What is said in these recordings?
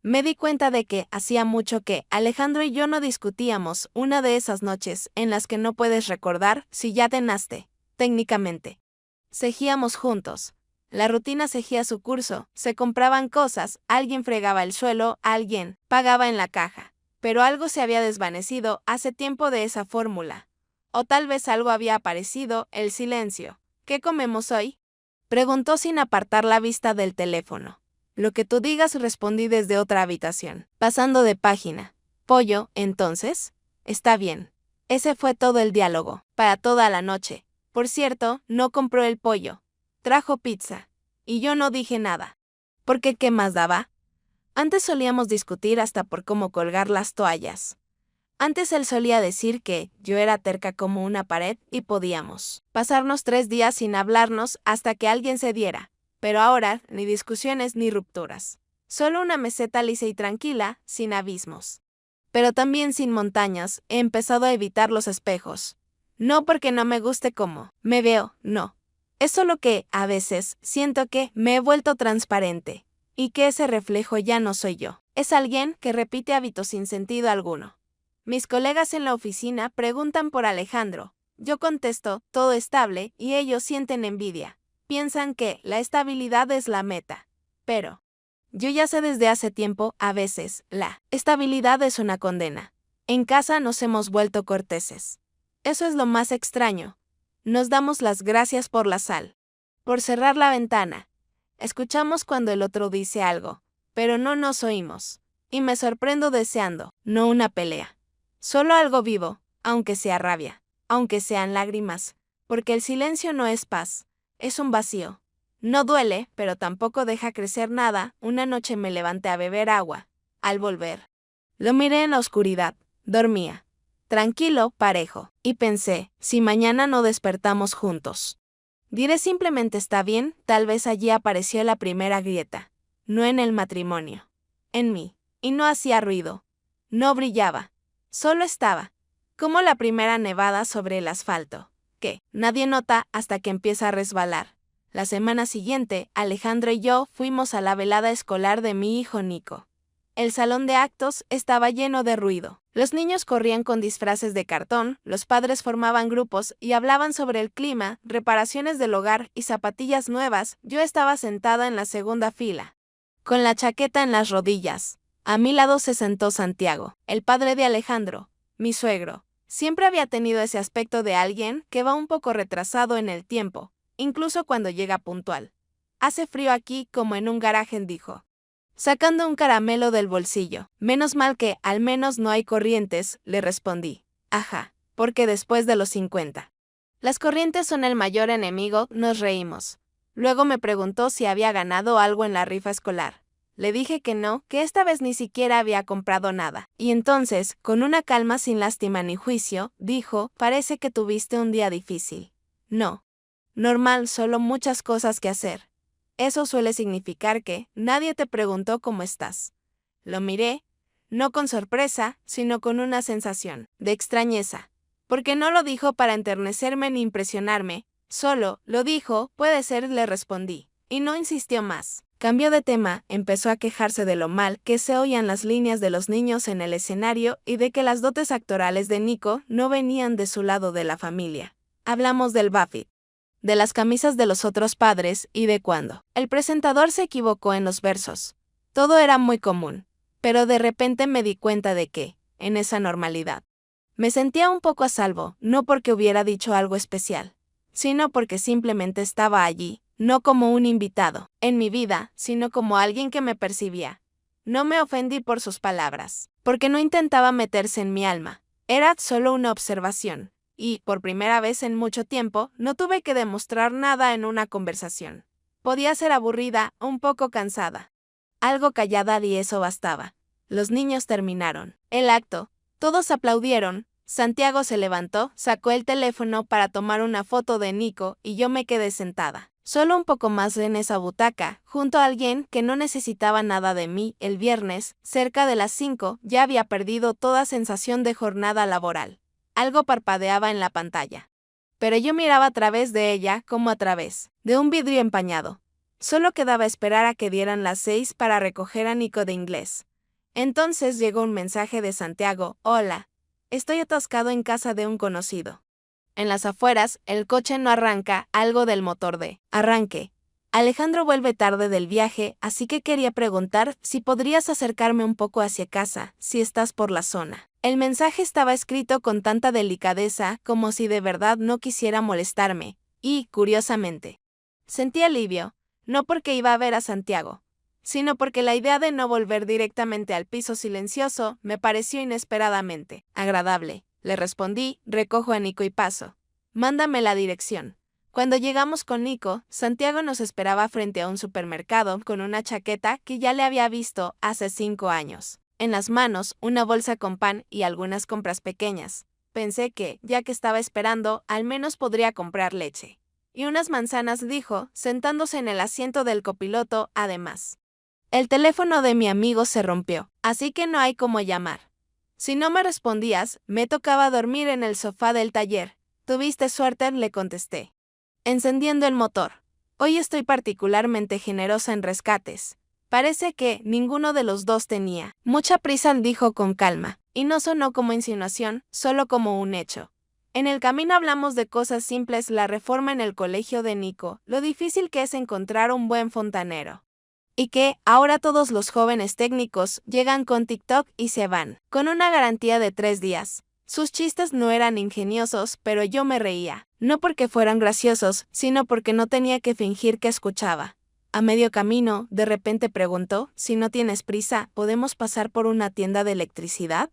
Me di cuenta de que hacía mucho que Alejandro y yo no discutíamos, una de esas noches en las que no puedes recordar si ya cenaste, técnicamente. Seguíamos juntos. La rutina seguía su curso, se compraban cosas, alguien fregaba el suelo, alguien pagaba en la caja. Pero algo se había desvanecido hace tiempo de esa fórmula. O tal vez algo había aparecido, el silencio. ¿Qué comemos hoy? Preguntó sin apartar la vista del teléfono. Lo que tú digas, respondí desde otra habitación, pasando de página. Pollo, entonces. Está bien. Ese fue todo el diálogo, para toda la noche. Por cierto, no compró el pollo. Trajo pizza. Y yo no dije nada. Porque ¿qué más daba? Antes solíamos discutir hasta por cómo colgar las toallas. Antes él solía decir que yo era terca como una pared y podíamos pasarnos 3 días sin hablarnos hasta que alguien cediera. Pero ahora, ni discusiones ni rupturas. Solo una meseta lisa y tranquila, sin abismos. Pero también sin montañas, he empezado a evitar los espejos. No porque no me guste cómo me veo, no. Es solo que, a veces, siento que me he vuelto transparente. Y que ese reflejo ya no soy yo. Es alguien que repite hábitos sin sentido alguno. Mis colegas en la oficina preguntan por Alejandro. Yo contesto, todo estable, y ellos sienten envidia. Piensan que la estabilidad es la meta. Pero yo ya sé desde hace tiempo, a veces, la estabilidad es una condena. En casa nos hemos vuelto corteses. Eso es lo más extraño. Nos damos las gracias por la sal. Por cerrar la ventana. Escuchamos cuando el otro dice algo, pero no nos oímos. Y me sorprendo deseando, no una pelea. Solo algo vivo, aunque sea rabia, aunque sean lágrimas, porque el silencio no es paz, es un vacío. No duele, pero tampoco deja crecer nada. Una noche me levanté a beber agua. Al volver, lo miré en la oscuridad, dormía. Tranquilo, parejo, y pensé, si mañana no despertamos juntos. Diré simplemente está bien, tal vez allí apareció la primera grieta. No en el matrimonio. En mí. Y no hacía ruido. No brillaba. Solo estaba. Como la primera nevada sobre el asfalto, que nadie nota hasta que empieza a resbalar. La semana siguiente, Alejandro y yo fuimos a la velada escolar de mi hijo Nico. El salón de actos estaba lleno de ruido. Los niños corrían con disfraces de cartón, los padres formaban grupos y hablaban sobre el clima, reparaciones del hogar y zapatillas nuevas. Yo estaba sentada en la segunda fila, con la chaqueta en las rodillas. A mi lado se sentó Santiago, el padre de Alejandro, mi suegro. Siempre había tenido ese aspecto de alguien que va un poco retrasado en el tiempo, incluso cuando llega puntual. Hace frío aquí como en un garaje, dijo, sacando un caramelo del bolsillo. Menos mal que, al menos no hay corrientes, le respondí. Ajá, porque después de los 50. Las corrientes son el mayor enemigo, nos reímos. Luego me preguntó si había ganado algo en la rifa escolar. Le dije que no, que esta vez ni siquiera había comprado nada. Y entonces, con una calma sin lástima ni juicio, dijo, parece que tuviste un día difícil. No. Normal, solo muchas cosas que hacer. Eso suele significar que nadie te preguntó cómo estás. Lo miré, no con sorpresa, sino con una sensación de extrañeza. Porque no lo dijo para enternecerme ni impresionarme, solo lo dijo, puede ser, le respondí. Y no insistió más. Cambió de tema, empezó a quejarse de lo mal que se oían las líneas de los niños en el escenario y de que las dotes actorales de Nico no venían de su lado de la familia. Hablamos del Buffett, de las camisas de los otros padres y de cuando el presentador se equivocó en los versos. Todo era muy común, pero de repente me di cuenta de que, en esa normalidad, me sentía un poco a salvo, no porque hubiera dicho algo especial, sino porque simplemente estaba allí, no como un invitado en mi vida, sino como alguien que me percibía. No me ofendí por sus palabras, porque no intentaba meterse en mi alma, era solo una observación. Y, por primera vez en mucho tiempo, no tuve que demostrar nada en una conversación. Podía ser aburrida, un poco cansada. Algo callada y eso bastaba. Los niños terminaron el acto. Todos aplaudieron. Santiago se levantó, sacó el teléfono para tomar una foto de Nico y yo me quedé sentada. Solo un poco más en esa butaca, junto a alguien que no necesitaba nada de mí. El viernes, cerca de las 5, ya había perdido toda sensación de jornada laboral. Algo parpadeaba en la pantalla. Pero yo miraba a través de ella como a través de un vidrio empañado. Solo quedaba esperar a que dieran las 6 para recoger a Nico de inglés. Entonces llegó un mensaje de Santiago: hola, estoy atascado en casa de un conocido. En las afueras, el coche no arranca, algo del motor de arranque. Alejandro vuelve tarde del viaje, así que quería preguntar si podrías acercarme un poco hacia casa, si estás por la zona. El mensaje estaba escrito con tanta delicadeza como si de verdad no quisiera molestarme, y, curiosamente, sentí alivio, no porque iba a ver a Santiago, sino porque la idea de no volver directamente al piso silencioso me pareció inesperadamente agradable. Le respondí: recojo a Nico y paso. Mándame la dirección. Cuando llegamos con Nico, Santiago nos esperaba frente a un supermercado con una chaqueta que ya le había visto hace 5 años. En las manos, una bolsa con pan y algunas compras pequeñas. Pensé que, ya que estaba esperando, al menos podría comprar leche. Y unas manzanas, dijo, sentándose en el asiento del copiloto, además. El teléfono de mi amigo se rompió, así que no hay cómo llamar. Si no me respondías, me tocaba dormir en el sofá del taller. Tuviste suerte, le contesté, encendiendo el motor. Hoy estoy particularmente generosa en rescates. Parece que ninguno de los dos tenía mucha prisa, dijo con calma, y no sonó como insinuación, solo como un hecho. En el camino hablamos de cosas simples: la reforma en el colegio de Nico, lo difícil que es encontrar un buen fontanero. Y que, ahora todos los jóvenes técnicos llegan con TikTok y se van, con una garantía de 3 días. Sus chistes no eran ingeniosos, pero yo me reía, no porque fueran graciosos, sino porque no tenía que fingir que escuchaba. A medio camino, de repente preguntó: si no tienes prisa, ¿podemos pasar por una tienda de electricidad?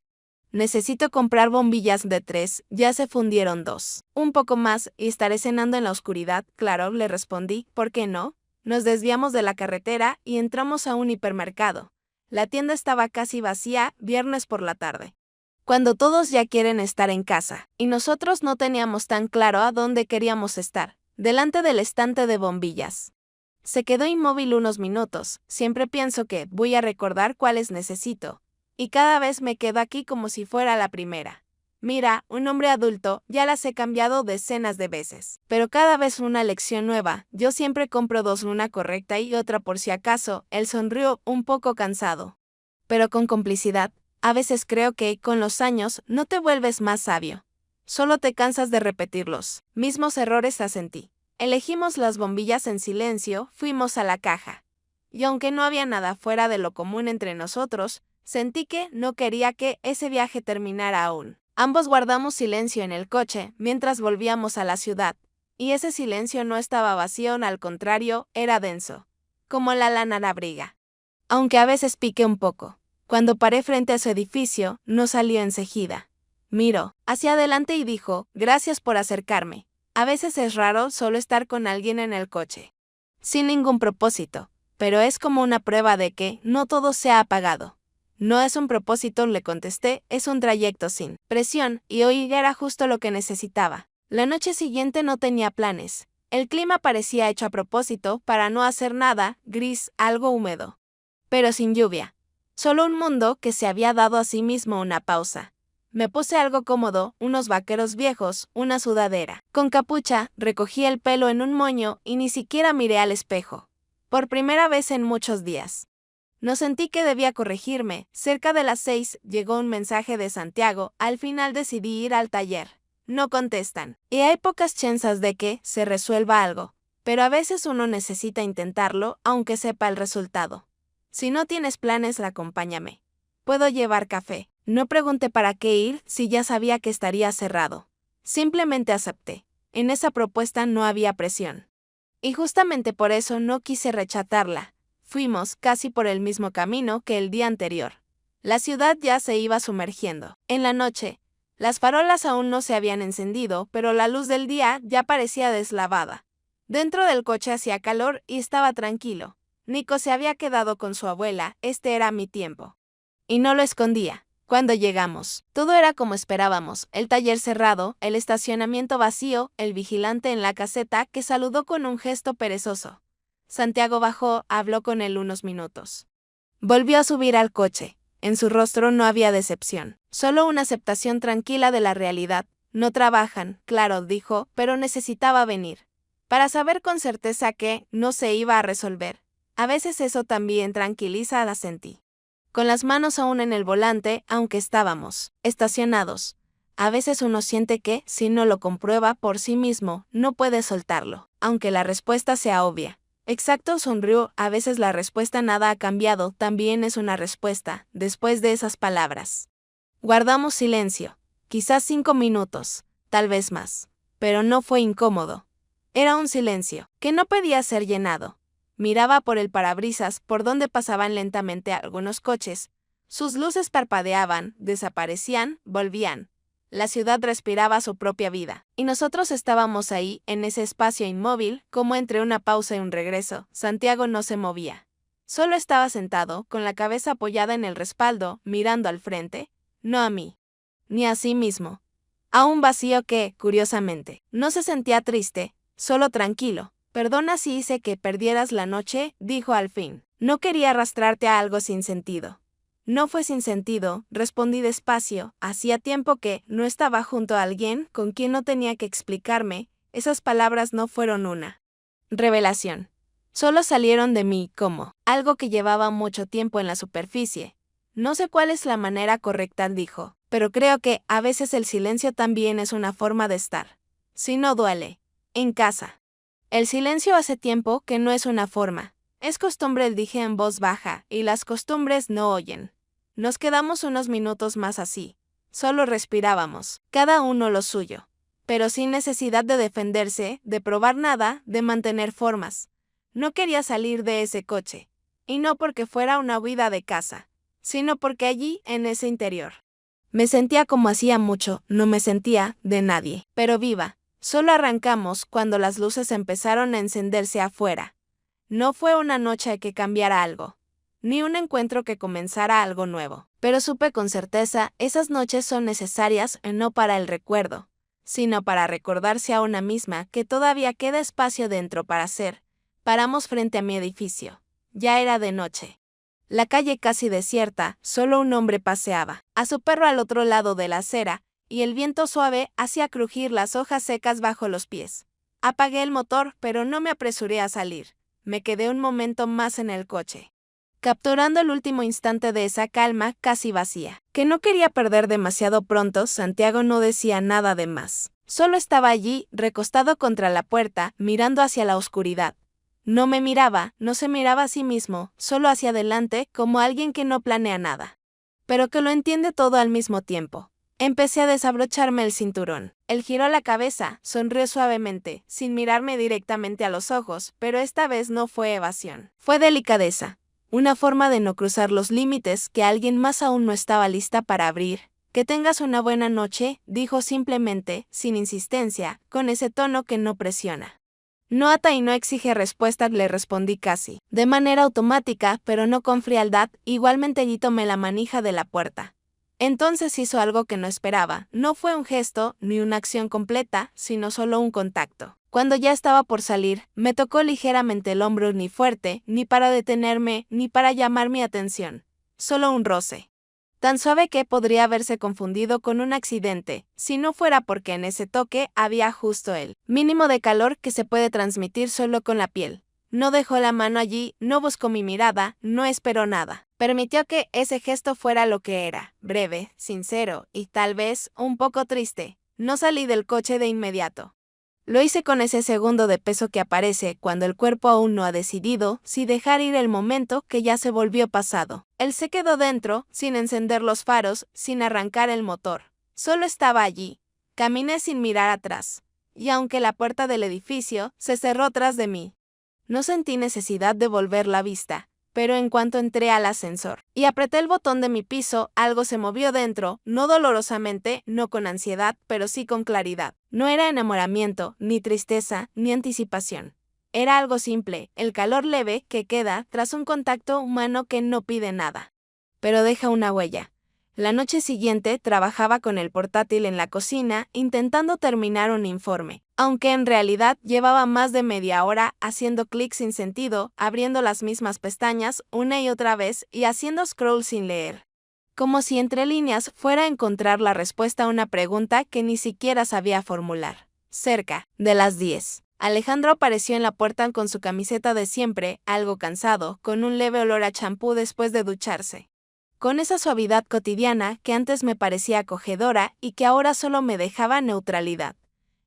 Necesito comprar bombillas de 3, ya se fundieron 2. Un poco más, y estaré cenando en la oscuridad. Claro, le respondí, ¿por qué no? Nos desviamos de la carretera y entramos a un hipermercado. La tienda estaba casi vacía, viernes por la tarde, cuando todos ya quieren estar en casa, y nosotros no teníamos tan claro a dónde queríamos estar, delante del estante de bombillas. Se quedó inmóvil unos minutos. Siempre pienso que voy a recordar cuáles necesito, y cada vez me quedo aquí como si fuera la primera. Mira, un hombre adulto, ya las he cambiado decenas de veces, pero cada vez una lección nueva. Yo siempre compro 2, una correcta y otra por si acaso. Él sonrió, un poco cansado, pero con complicidad. A veces creo que, con los años, no te vuelves más sabio. Solo te cansas de repetir los mismos errores, asentí. Elegimos las bombillas en silencio, fuimos a la caja. Y aunque no había nada fuera de lo común entre nosotros, sentí que no quería que ese viaje terminara aún. Ambos guardamos silencio en el coche mientras volvíamos a la ciudad, y ese silencio no estaba vacío, al contrario, era denso, como la lana la abriga. Aunque a veces piqué un poco. Cuando paré frente a su edificio, no salió enseguida. Miró hacia adelante y dijo: gracias por acercarme. A veces es raro solo estar con alguien en el coche, sin ningún propósito, pero es como una prueba de que no todo se ha apagado. No es un propósito, le contesté, es un trayecto sin presión, y hoy era justo lo que necesitaba. La noche siguiente no tenía planes. El clima parecía hecho a propósito para no hacer nada, gris, algo húmedo, pero sin lluvia. Solo un mundo que se había dado a sí mismo una pausa. Me puse algo cómodo, unos vaqueros viejos, una sudadera con capucha, recogí el pelo en un moño y ni siquiera miré al espejo. Por primera vez en muchos días. No sentí que debía corregirme. Cerca de las 6 llegó un mensaje de Santiago. Al final decidí ir al taller. No contestan, y hay pocas chances de que se resuelva algo, pero a veces uno necesita intentarlo, aunque sepa el resultado. Si no tienes planes, acompáñame. Puedo llevar café. No pregunté para qué ir si ya sabía que estaría cerrado. Simplemente acepté. En esa propuesta no había presión. Y justamente por eso no quise rechazarla. Fuimos casi por el mismo camino que el día anterior. La ciudad ya se iba sumergiendo. En la noche, las farolas aún no se habían encendido, pero la luz del día ya parecía deslavada. Dentro del coche hacía calor y estaba tranquilo. Nico se había quedado con su abuela, este era mi tiempo. Y no lo escondía. Cuando llegamos, todo era como esperábamos, el taller cerrado, el estacionamiento vacío, el vigilante en la caseta que saludó con un gesto perezoso. Santiago bajó, habló con él unos minutos. Volvió a subir al coche. En su rostro no había decepción, solo una aceptación tranquila de la realidad. No trabajan, claro, dijo, pero necesitaba venir para saber con certeza que no se iba a resolver. A veces eso también tranquiliza, asentí. con las manos aún en el volante, aunque estábamos estacionados. A veces uno siente que, si no lo comprueba por sí mismo, no puede soltarlo, aunque la respuesta sea obvia. Exacto, sonrió, a veces la respuesta nada ha cambiado, también es una respuesta, después de esas palabras. Guardamos silencio, quizás 5 minutos, tal vez más, pero no fue incómodo. Era un silencio, que no podía ser llenado. Miraba por el parabrisas por donde pasaban lentamente algunos coches. Sus luces parpadeaban, desaparecían, volvían. La ciudad respiraba su propia vida, y nosotros estábamos ahí, en ese espacio inmóvil, como entre una pausa y un regreso. Santiago no se movía. Solo estaba sentado, con la cabeza apoyada en el respaldo, mirando al frente, no a mí, ni a sí mismo. A un vacío que, curiosamente, no se sentía triste, solo tranquilo. Perdona si hice que perdieras la noche, dijo al fin. No quería arrastrarte a algo sin sentido. No fue sin sentido, respondí despacio, hacía tiempo que no estaba junto a alguien con quien no tenía que explicarme, esas palabras no fueron una revelación. Solo salieron de mí como algo que llevaba mucho tiempo en la superficie. No sé cuál es la manera correcta, dijo, pero creo que a veces el silencio también es una forma de estar. Si no duele, en casa. El silencio hace tiempo que no es una forma. Es costumbre, dije en voz baja, y las costumbres no oyen. Nos quedamos unos minutos más así. Solo respirábamos, cada uno lo suyo. Pero sin necesidad de defenderse, de probar nada, de mantener formas. No quería salir de ese coche. Y no porque fuera una huida de casa, sino porque allí, en ese interior, me sentía como hacía mucho, no me sentía de nadie, pero viva. Solo arrancamos cuando las luces empezaron a encenderse afuera. No fue una noche que cambiara algo, ni un encuentro que comenzara algo nuevo. Pero supe con certeza, esas noches son necesarias no para el recuerdo, sino para recordarse a una misma que todavía queda espacio dentro para ser. Paramos frente a mi edificio. Ya era de noche. La calle casi desierta, solo un hombre paseaba a su perro al otro lado de la acera, y el viento suave hacía crujir las hojas secas bajo los pies. Apagué el motor, pero no me apresuré a salir. Me quedé un momento más en el coche, capturando el último instante de esa calma casi vacía, que no quería perder demasiado pronto. Santiago no decía nada de más. Solo estaba allí, recostado contra la puerta, mirando hacia la oscuridad. No me miraba, no se miraba a sí mismo, solo hacia adelante, como alguien que no planea nada, pero que lo entiende todo al mismo tiempo. Empecé a desabrocharme el cinturón. Él giró la cabeza, sonrió suavemente, sin mirarme directamente a los ojos, pero esta vez no fue evasión. Fue delicadeza. Una forma de no cruzar los límites que alguien más aún no estaba lista para abrir. Que tengas una buena noche, dijo simplemente, sin insistencia, con ese tono que no presiona. No ata y no exige respuesta, le respondí casi de manera automática, pero no con frialdad. Igualmente y tomé la manija de la puerta. Entonces hizo algo que no esperaba. No fue un gesto, ni una acción completa, sino solo un contacto. Cuando ya estaba por salir, me tocó ligeramente el hombro, ni fuerte, ni para detenerme, ni para llamar mi atención. Solo un roce. Tan suave que podría haberse confundido con un accidente, si no fuera porque en ese toque había justo el mínimo de calor que se puede transmitir solo con la piel. No dejó la mano allí, no buscó mi mirada, no esperó nada. Permitió que ese gesto fuera lo que era, breve, sincero y tal vez un poco triste. No salí del coche de inmediato. Lo hice con ese segundo de peso que aparece cuando el cuerpo aún no ha decidido si dejar ir el momento que ya se volvió pasado. Él se quedó dentro, sin encender los faros, sin arrancar el motor. Solo estaba allí. Caminé sin mirar atrás. Y aunque la puerta del edificio se cerró tras de mí, no sentí necesidad de volver la vista. Pero en cuanto entré al ascensor y apreté el botón de mi piso, algo se movió dentro, no dolorosamente, no con ansiedad, pero sí con claridad. No era enamoramiento, ni tristeza, ni anticipación. Era algo simple, el calor leve que queda tras un contacto humano que no pide nada, pero deja una huella. La noche siguiente trabajaba con el portátil en la cocina intentando terminar un informe, aunque en realidad llevaba más de media hora haciendo clic sin sentido, abriendo las mismas pestañas una y otra vez y haciendo scroll sin leer. Como si entre líneas fuera a encontrar la respuesta a una pregunta que ni siquiera sabía formular. Cerca de las 10. Alejandro apareció en la puerta con su camiseta de siempre, algo cansado, con un leve olor a champú después de ducharse. con esa suavidad cotidiana que antes me parecía acogedora y que ahora solo me dejaba neutralidad.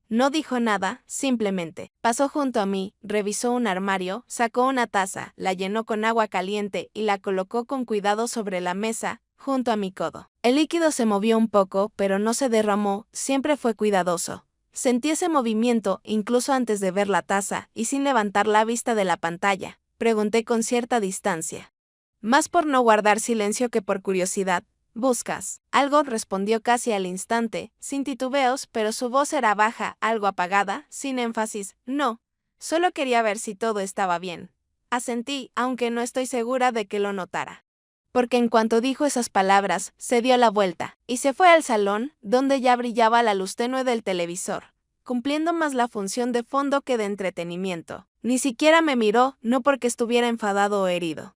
No dijo nada, simplemente pasó junto a mí, revisó un armario, sacó una taza, la llenó con agua caliente y la colocó con cuidado sobre la mesa, junto a mi codo. El líquido se movió un poco, pero no se derramó, siempre fue cuidadoso. Sentí ese movimiento incluso antes de ver la taza y sin levantar la vista de la pantalla. Pregunté con cierta distancia. Más por no guardar silencio que por curiosidad. ¿Buscas algo?, respondió casi al instante, sin titubeos, pero su voz era baja, algo apagada, sin énfasis. No, solo quería ver si todo estaba bien. Asentí, aunque no estoy segura de que lo notara. Porque en cuanto dijo esas palabras, se dio la vuelta, y se fue al salón, donde ya brillaba la luz tenue del televisor, cumpliendo más la función de fondo que de entretenimiento. Ni siquiera me miró, no porque estuviera enfadado o herido,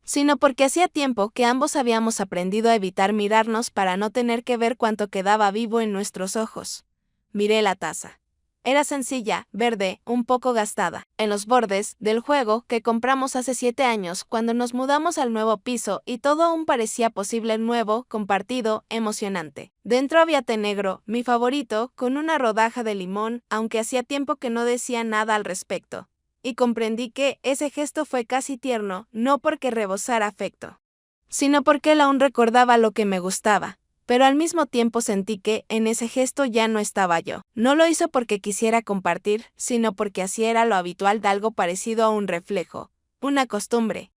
sino porque hacía tiempo que ambos habíamos aprendido a evitar mirarnos para no tener que ver cuánto quedaba vivo en nuestros ojos. Miré la taza. Era sencilla, verde, un poco gastada, en los bordes del juego que compramos hace 7 años cuando nos mudamos al nuevo piso y todo aún parecía posible, nuevo, compartido, emocionante. Dentro había té negro, mi favorito, con una rodaja de limón, aunque hacía tiempo que no decía nada al respecto. Y comprendí que ese gesto fue casi tierno, no porque rebosara afecto, sino porque él aún recordaba lo que me gustaba. Pero al mismo tiempo sentí que, en ese gesto ya no estaba yo. No lo hizo porque quisiera compartir, sino porque así era lo habitual de algo parecido a un reflejo, una costumbre.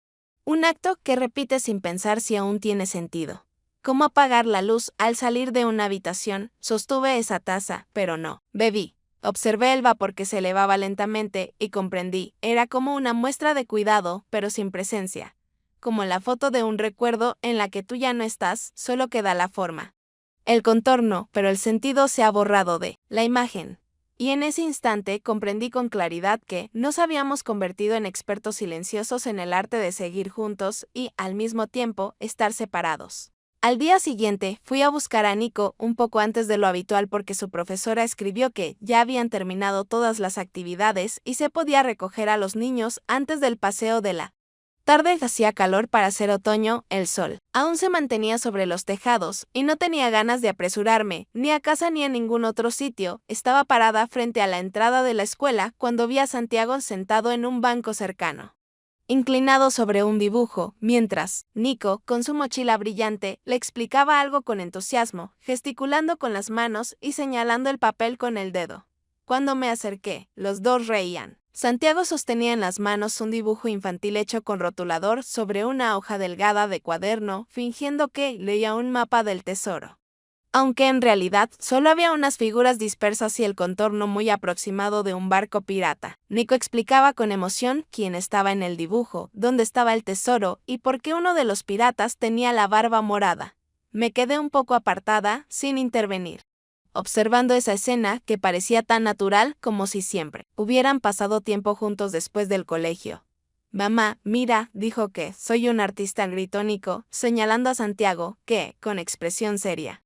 Un acto que repite sin pensar si aún tiene sentido. Como apagar la luz al salir de una habitación, sostuve esa taza, pero no. Bebí. Observé el vapor que se elevaba lentamente y comprendí, era como una muestra de cuidado, pero sin presencia. Como la foto de un recuerdo en la que tú ya no estás, solo queda la forma, el contorno, pero el sentido se ha borrado de la imagen. Y en ese instante comprendí con claridad que nos habíamos convertido en expertos silenciosos en el arte de seguir juntos y, al mismo tiempo, estar separados. Al día siguiente, fui a buscar a Nico un poco antes de lo habitual porque su profesora escribió que ya habían terminado todas las actividades y se podía recoger a los niños antes del paseo de la tarde. Hacía calor para ser otoño, el sol aún se mantenía sobre los tejados, y no tenía ganas de apresurarme, ni a casa ni a ningún otro sitio. Estaba parada frente a la entrada de la escuela cuando vi a Santiago sentado en un banco cercano, inclinado sobre un dibujo, mientras Nico, con su mochila brillante, le explicaba algo con entusiasmo, gesticulando con las manos y señalando el papel con el dedo. Cuando me acerqué, los dos reían. Santiago sostenía en las manos un dibujo infantil hecho con rotulador sobre una hoja delgada de cuaderno, fingiendo que leía un mapa del tesoro, aunque en realidad solo había unas figuras dispersas y el contorno muy aproximado de un barco pirata. Nico explicaba con emoción quién estaba en el dibujo, dónde estaba el tesoro y por qué uno de los piratas tenía la barba morada. Me quedé un poco apartada, sin intervenir, observando esa escena que parecía tan natural como si siempre hubieran pasado tiempo juntos después del colegio. «Mamá, mira», dijo que «soy un artista», gritó Nico, señalando a Santiago, que, con expresión seria,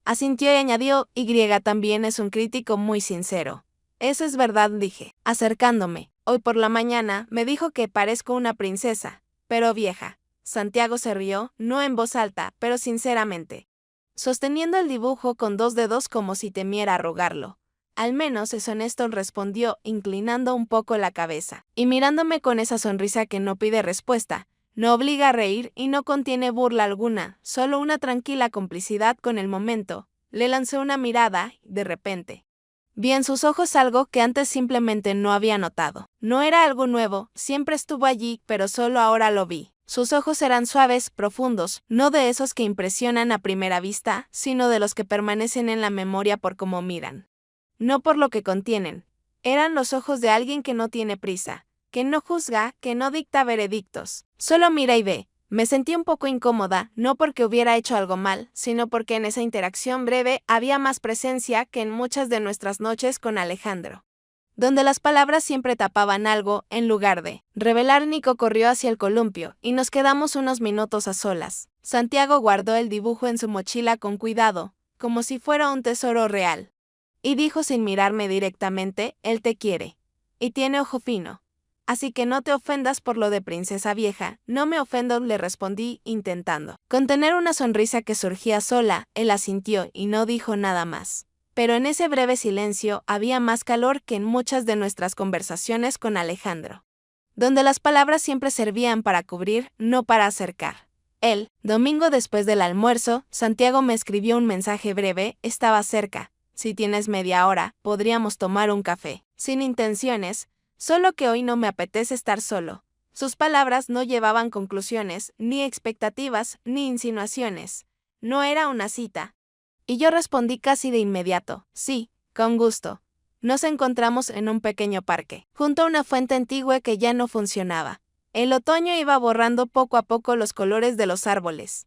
asintió y añadió, «Y también es un crítico muy sincero». «Eso es verdad», dije, acercándome. «Hoy por la mañana me dijo que parezco una princesa, pero vieja». Santiago se rió, no en voz alta, pero sinceramente, sosteniendo el dibujo con 2 dedos como si temiera arrugarlo. «Al menos es honesto», respondió, inclinando un poco la cabeza, y mirándome con esa sonrisa que no pide respuesta, no obliga a reír y no contiene burla alguna, solo una tranquila complicidad con el momento. Le lancé una mirada, y, de repente, vi en sus ojos algo que antes simplemente no había notado. No era algo nuevo, siempre estuvo allí, pero solo ahora lo vi. Sus ojos eran suaves, profundos, no de esos que impresionan a primera vista, sino de los que permanecen en la memoria por cómo miran, no por lo que contienen. Eran los ojos de alguien que no tiene prisa, que no juzga, que no dicta veredictos, solo mira y ve. Me sentí un poco incómoda, no porque hubiera hecho algo mal, sino porque en esa interacción breve había más presencia que en muchas de nuestras noches con Alejandro, donde las palabras siempre tapaban algo. En lugar de revelar, Nico corrió hacia el columpio, y nos quedamos unos minutos a solas. Santiago guardó el dibujo en su mochila con cuidado, como si fuera un tesoro real, y dijo sin mirarme directamente, «Él te quiere. Y tiene ojo fino». así que no te ofendas por lo de princesa vieja. No me ofendo, le respondí, intentando contener una sonrisa que surgía sola. Él asintió y no dijo nada más. Pero en ese breve silencio había más calor que en muchas de nuestras conversaciones con Alejandro, donde las palabras siempre servían para cubrir, no para acercar. El domingo después del almuerzo, Santiago me escribió un mensaje breve: estaba cerca. Si tienes media hora, podríamos tomar un café. Sin intenciones, solo que hoy no me apetece estar solo. Sus palabras no llevaban conclusiones, ni expectativas, ni insinuaciones. No era una cita. Y yo respondí casi de inmediato: sí, con gusto. Nos encontramos en un pequeño parque, junto a una fuente antigua que ya no funcionaba. El otoño iba borrando poco a poco los colores de los árboles.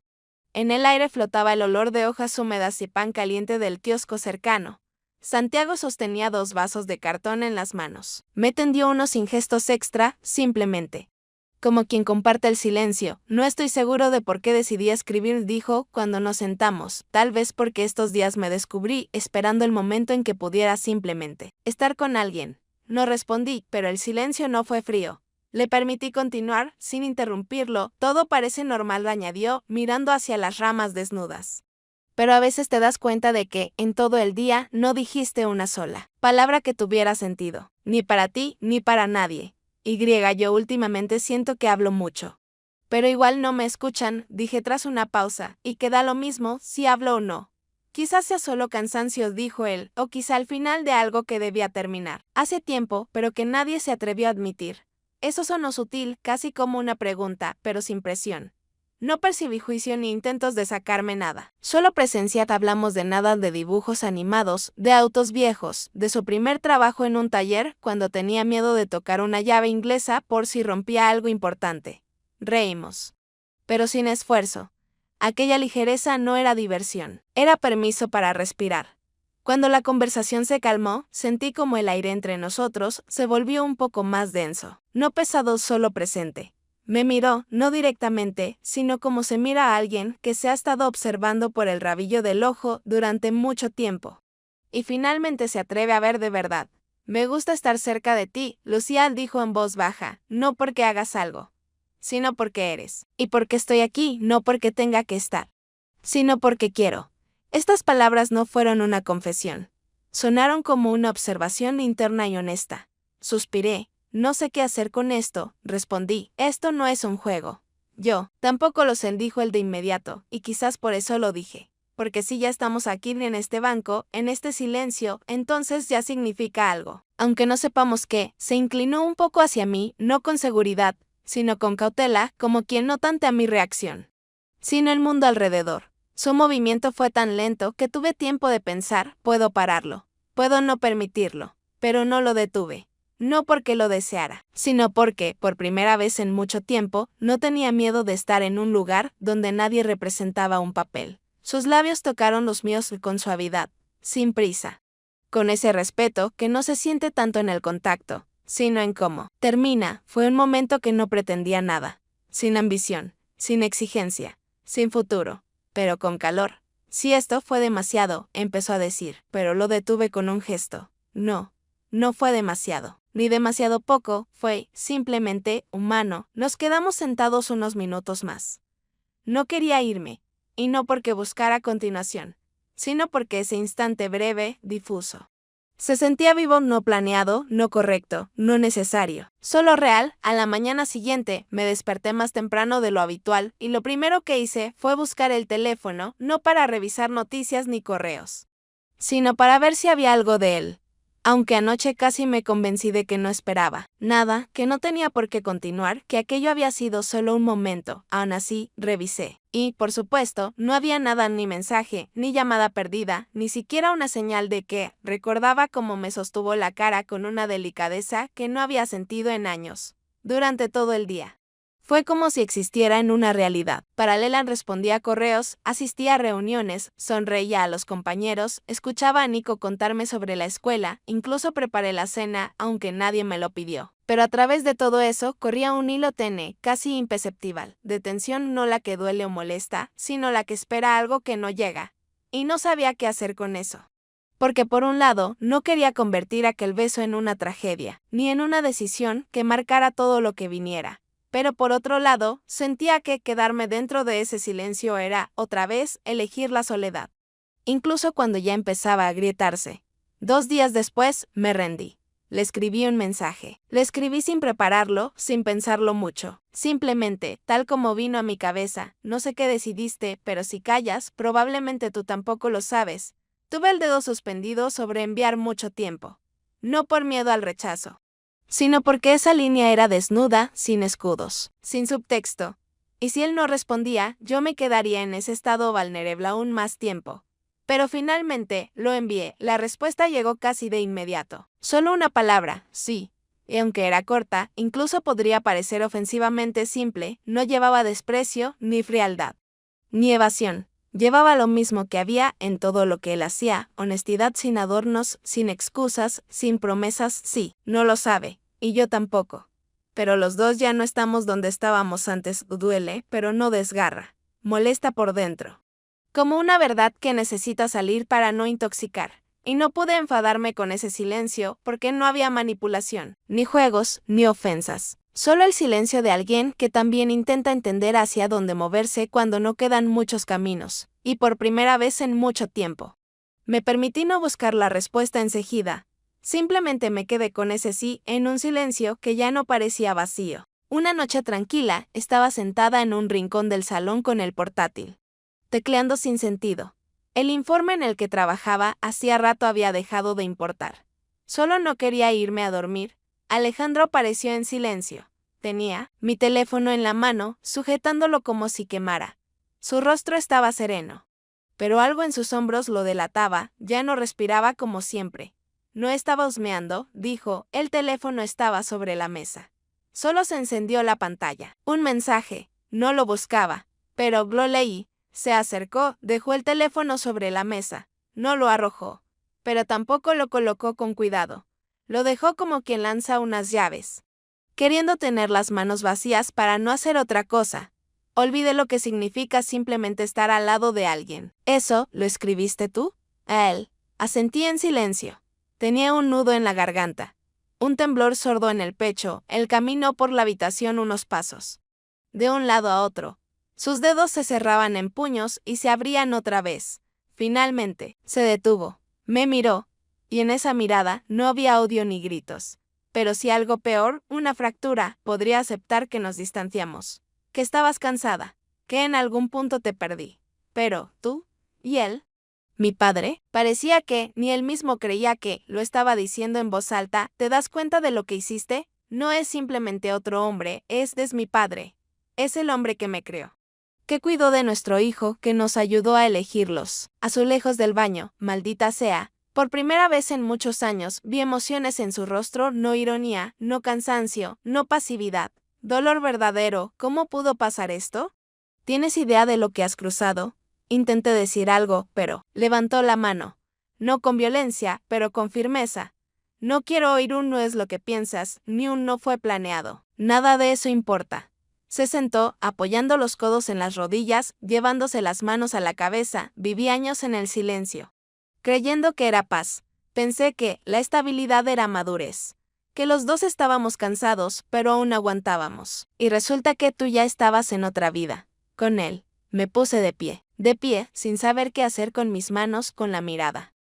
En el aire flotaba el olor de hojas húmedas y pan caliente del kiosco cercano. Santiago sostenía 2 vasos de cartón en las manos. Me tendió uno sin gestos extra, simplemente como quien comparte el silencio. No estoy seguro de por qué decidí escribir, dijo cuando nos sentamos. Tal vez porque estos días me descubrí esperando el momento en que pudiera simplemente estar con alguien. No respondí, pero el silencio no fue frío. Le permití continuar, sin interrumpirlo. Todo parece normal, añadió, mirando hacia las ramas desnudas. Pero a veces te das cuenta de que, en todo el día, no dijiste una sola palabra que tuviera sentido. Ni para ti, ni para nadie. Yo últimamente siento que hablo mucho. Pero igual no me escuchan, dije tras una pausa, y que da lo mismo si hablo o no. Quizás sea solo cansancio, dijo él, o quizá al final de algo que debía terminar. Hace tiempo, pero que nadie se atrevió a admitir. Eso sonó sutil, casi como una pregunta, pero sin presión. No percibí juicio ni intentos de sacarme nada. Solo presenciad, hablamos de nada, de dibujos animados, de autos viejos, de su primer trabajo en un taller cuando tenía miedo de tocar una llave inglesa por si rompía algo importante. Reímos. Pero sin esfuerzo. Aquella ligereza no era diversión, era permiso para respirar. Cuando la conversación se calmó, sentí como el aire entre nosotros se volvió un poco más denso. No pesado, solo presente. Me miró, no directamente, sino como se mira a alguien que se ha estado observando por el rabillo del ojo durante mucho tiempo. Y finalmente se atreve a ver de verdad. Me gusta estar cerca de ti, Lucía dijo en voz baja, no porque hagas algo, sino porque eres. Y porque estoy aquí, no porque tenga que estar, sino porque quiero. Estas palabras no fueron una confesión. Sonaron como una observación interna y honesta. Suspiré. No sé qué hacer con esto, respondí. Esto no es un juego. Yo, tampoco lo sé, dijo él de inmediato, y quizás por eso lo dije. Porque si ya estamos aquí en este banco, en este silencio, entonces ya significa algo. Aunque no sepamos qué, se inclinó un poco hacia mí, no con seguridad, sino con cautela, como quien no tantea mi reacción, sino el mundo alrededor. Su movimiento fue tan lento que tuve tiempo de pensar: puedo pararlo, puedo no permitirlo, pero no lo detuve. No porque lo deseara, sino porque, por primera vez en mucho tiempo, no tenía miedo de estar en un lugar donde nadie representaba un papel. Sus labios tocaron los míos con suavidad, sin prisa. Con ese respeto que no se siente tanto en el contacto, sino en cómo termina. Fue un momento que no pretendía nada. Sin ambición, sin exigencia, sin futuro, pero con calor. Si esto fue demasiado, empezó a decir, pero lo detuve con un gesto. No, no fue demasiado. Ni demasiado poco, fue, simplemente, humano. Nos quedamos sentados unos minutos más. No quería irme, y no porque buscara continuación, sino porque ese instante breve, difuso, se sentía vivo, no planeado, no correcto, no necesario, solo real. A la mañana siguiente, me desperté más temprano de lo habitual, y lo primero que hice fue buscar el teléfono, no para revisar noticias ni correos, sino para ver si había algo de él. Aunque anoche casi me convencí de que no esperaba nada, que no tenía por qué continuar, que aquello había sido solo un momento, aún así, revisé. Y, por supuesto, no había nada, ni mensaje, ni llamada perdida, ni siquiera una señal de que. Recordaba cómo me sostuvo la cara con una delicadeza que no había sentido en años. Durante todo el día. Fue como si existiera en una realidad paralela. Respondía a correos, asistía a reuniones, sonreía a los compañeros, escuchaba a Nico contarme sobre la escuela, incluso preparé la cena, aunque nadie me lo pidió. Pero a través de todo eso corría un hilo tenue, casi imperceptible, de tensión, no la que duele o molesta, sino la que espera algo que no llega. Y no sabía qué hacer con eso. Porque por un lado, no quería convertir aquel beso en una tragedia, ni en una decisión que marcara todo lo que viniera. Pero por otro lado, sentía que quedarme dentro de ese silencio era, otra vez, elegir la soledad. Incluso cuando ya empezaba a agrietarse. 2 días después, me rendí. Le escribí un mensaje. Le escribí sin prepararlo, sin pensarlo mucho. Simplemente, tal como vino a mi cabeza, no sé qué decidiste, pero si callas, probablemente tú tampoco lo sabes. Tuve el dedo suspendido sobre enviar mucho tiempo. No por miedo al rechazo, sino porque esa línea era desnuda, sin escudos, sin subtexto. Y si él no respondía, yo me quedaría en ese estado vulnerable aún más tiempo. Pero finalmente, lo envié. La respuesta llegó casi de inmediato. Solo una palabra, sí. Y aunque era corta, incluso podría parecer ofensivamente simple, no llevaba desprecio, ni frialdad, ni evasión. Llevaba lo mismo que había en todo lo que él hacía, honestidad sin adornos, sin excusas, sin promesas, sí, no lo sabe, y yo tampoco. Pero los dos ya no estamos donde estábamos antes, duele, pero no desgarra. Molesta por dentro. Como una verdad que necesita salir para no intoxicar. Y no pude enfadarme con ese silencio porque no había manipulación, ni juegos, ni ofensas. Solo el silencio de alguien que también intenta entender hacia dónde moverse cuando no quedan muchos caminos, y por primera vez en mucho tiempo. Me permití no buscar la respuesta enseguida. Simplemente me quedé con ese sí en un silencio que ya no parecía vacío. Una noche tranquila, estaba sentada en un rincón del salón con el portátil, tecleando sin sentido. El informe en el que trabajaba hacía rato había dejado de importar. Solo no quería irme a dormir. Alejandro apareció en silencio. Tenía mi teléfono en la mano, sujetándolo como si quemara. Su rostro estaba sereno, pero algo en sus hombros lo delataba, ya no respiraba como siempre. No estaba husmeando, dijo, el teléfono estaba sobre la mesa. Solo se encendió la pantalla. Un mensaje, no lo buscaba, pero lo leí. Se acercó, dejó el teléfono sobre la mesa. No lo arrojó, pero tampoco lo colocó con cuidado. Lo dejó como quien lanza unas llaves, queriendo tener las manos vacías para no hacer otra cosa. Olvide lo que significa simplemente estar al lado de alguien. ¿Eso lo escribiste tú? A él. Asentí en silencio. Tenía un nudo en la garganta, un temblor sordo en el pecho. Él caminó por la habitación unos pasos, de un lado a otro. Sus dedos se cerraban en puños y se abrían otra vez. Finalmente, se detuvo. Me miró, y en esa mirada no había odio ni gritos. Pero si algo peor, una fractura, podría aceptar que nos distanciamos. Que estabas cansada, que en algún punto te perdí. Pero, ¿tú? ¿Y él? Mi padre, parecía que, ni él mismo creía que, lo estaba diciendo en voz alta, ¿te das cuenta de lo que hiciste? No es simplemente otro hombre, es mi padre. Es el hombre que me creó, que cuidó de nuestro hijo, que nos ayudó a elegirlos. Azulejos del baño, maldita sea. Por primera vez en muchos años, vi emociones en su rostro, no ironía, no cansancio, no pasividad. Dolor verdadero. ¿Cómo pudo pasar esto? ¿Tienes idea de lo que has cruzado? Intenté decir algo, pero levantó la mano. No con violencia, pero con firmeza. No quiero oír un no es lo que piensas, ni un no fue planeado. Nada de eso importa. Se sentó, apoyando los codos en las rodillas, llevándose las manos a la cabeza. Viví años en el silencio, creyendo que era paz. Pensé que la estabilidad era madurez, que los dos estábamos cansados, pero aún aguantábamos. Y resulta que tú ya estabas en otra vida, con él. Me puse de pie, sin saber qué hacer con mis manos, con la mirada.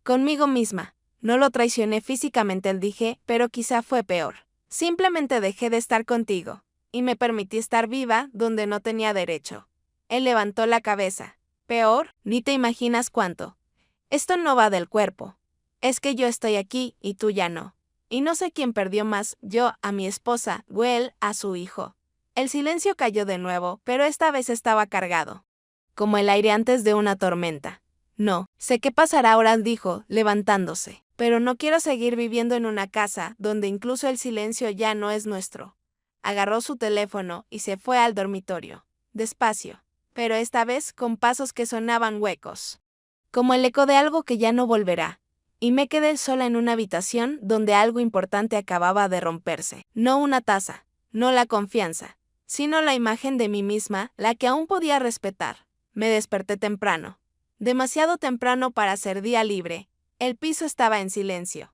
Conmigo misma. No lo traicioné físicamente, dije, pero quizá fue peor. Simplemente dejé de estar contigo. Y me permití estar viva donde no tenía derecho. Él levantó la cabeza. Peor, ni te imaginas cuánto. Esto no va del cuerpo. Es que yo estoy aquí y tú ya no. Y no sé quién perdió más, yo a mi esposa o él a su hijo. El silencio cayó de nuevo, pero esta vez estaba cargado, como el aire antes de una tormenta. No, sé qué pasará ahora, dijo, levantándose. Pero no quiero seguir viviendo en una casa donde incluso el silencio ya no es nuestro. Agarró su teléfono y se fue al dormitorio. Despacio, pero esta vez con pasos que sonaban huecos, como el eco de algo que ya no volverá. Y me quedé sola en una habitación donde algo importante acababa de romperse. No una taza, no la confianza, sino la imagen de mí misma, la que aún podía respetar. Me desperté temprano. Demasiado temprano para ser día libre. El piso estaba en silencio.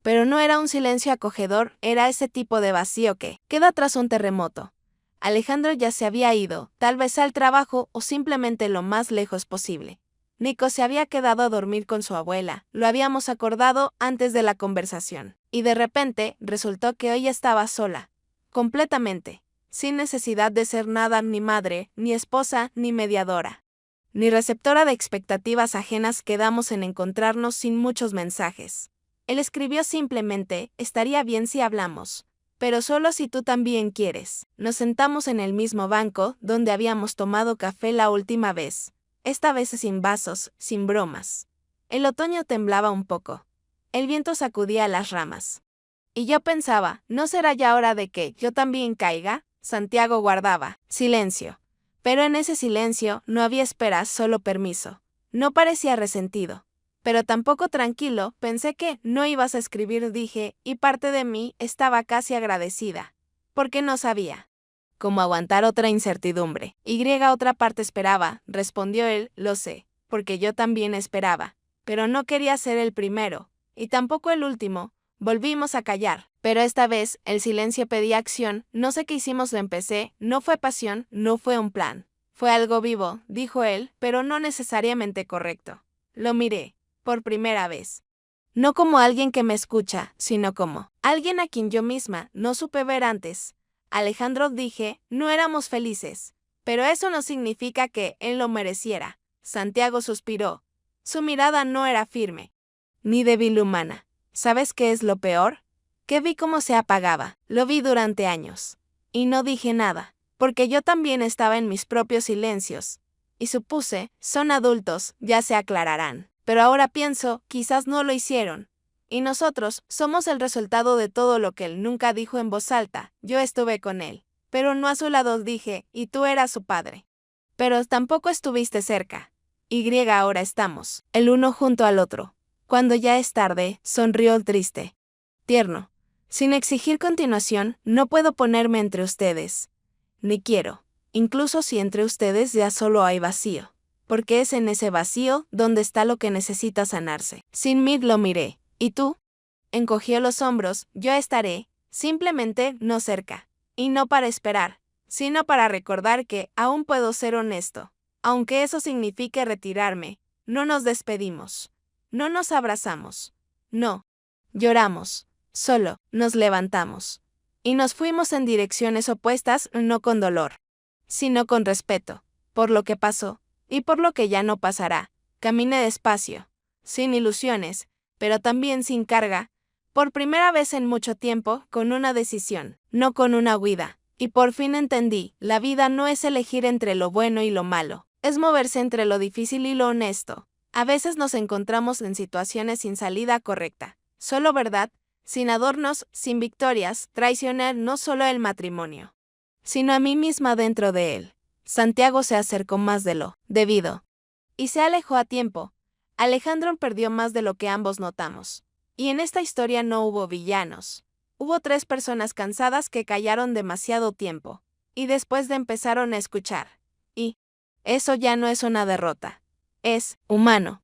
Pero no era un silencio acogedor, era ese tipo de vacío que queda tras un terremoto. Alejandro ya se había ido, tal vez al trabajo o simplemente lo más lejos posible. Nico se había quedado a dormir con su abuela, lo habíamos acordado antes de la conversación. Y de repente resultó que hoy estaba sola, completamente, sin necesidad de ser nada, ni madre, ni esposa, ni mediadora, ni receptora de expectativas ajenas. Quedamos en encontrarnos sin muchos mensajes. Él escribió simplemente: estaría bien si hablamos, pero solo si tú también quieres. Nos sentamos en el mismo banco donde habíamos tomado café la última vez, esta vez sin vasos, sin bromas. El otoño temblaba un poco. El viento sacudía las ramas. Y yo pensaba, ¿no será ya hora de que yo también caiga? Santiago guardaba silencio. Pero en ese silencio no había esperas, solo permiso. No parecía resentido, pero tampoco tranquilo. Pensé que no ibas a escribir, dije, y parte de mí estaba casi agradecida, porque no sabía cómo aguantar otra incertidumbre. Otra parte esperaba, respondió él, lo sé, porque yo también esperaba, pero no quería ser el primero, y tampoco el último. Volvimos a callar, pero esta vez el silencio pedía acción. No sé qué hicimos, lo empecé, no fue pasión, no fue un plan. Fue algo vivo, dijo él, pero no necesariamente correcto. Lo miré, por primera vez. No como alguien que me escucha, sino como alguien a quien yo misma no supe ver antes. Alejandro, dije, no éramos felices, pero eso no significa que él lo mereciera. Santiago suspiró. Su mirada no era firme, ni débil humana. ¿Sabes qué es lo peor? Que vi cómo se apagaba. Lo vi durante años. Y no dije nada, porque yo también estaba en mis propios silencios. Y supuse, son adultos, ya se aclararán. Pero ahora pienso, quizás no lo hicieron. Y nosotros somos el resultado de todo lo que él nunca dijo en voz alta. Yo estuve con él, pero no a su lado, dije, y tú eras su padre. Pero tampoco estuviste cerca. Ahora estamos, el uno junto al otro. Cuando ya es tarde, sonrió triste, tierno. Sin exigir continuación, no puedo ponerme entre ustedes. Ni quiero, incluso si entre ustedes ya solo hay vacío. Porque es en ese vacío donde está lo que necesita sanarse. Sin mí lo miré. ¿Y tú? Encogió los hombros. Yo estaré, simplemente no cerca. Y no para esperar, sino para recordar que aún puedo ser honesto. Aunque eso signifique retirarme. No nos despedimos. No nos abrazamos. No. Lloramos. Solo nos levantamos. Y nos fuimos en direcciones opuestas, no con dolor, sino con respeto, por lo que pasó, y por lo que ya no pasará. Caminé despacio, sin ilusiones, pero también sin carga, por primera vez en mucho tiempo, con una decisión, no con una huida. Y por fin entendí, la vida no es elegir entre lo bueno y lo malo, es moverse entre lo difícil y lo honesto. A veces nos encontramos en situaciones sin salida correcta, solo verdad, sin adornos, sin victorias. Traicionar no solo el matrimonio, sino a mí misma dentro de él. Santiago se acercó más de lo debido y se alejó a tiempo. Alejandro perdió más de lo que ambos notamos. Y en esta historia no hubo villanos. Hubo 3 personas cansadas que callaron demasiado tiempo, y después de empezaron a escuchar. Y eso ya no es una derrota. Es humano.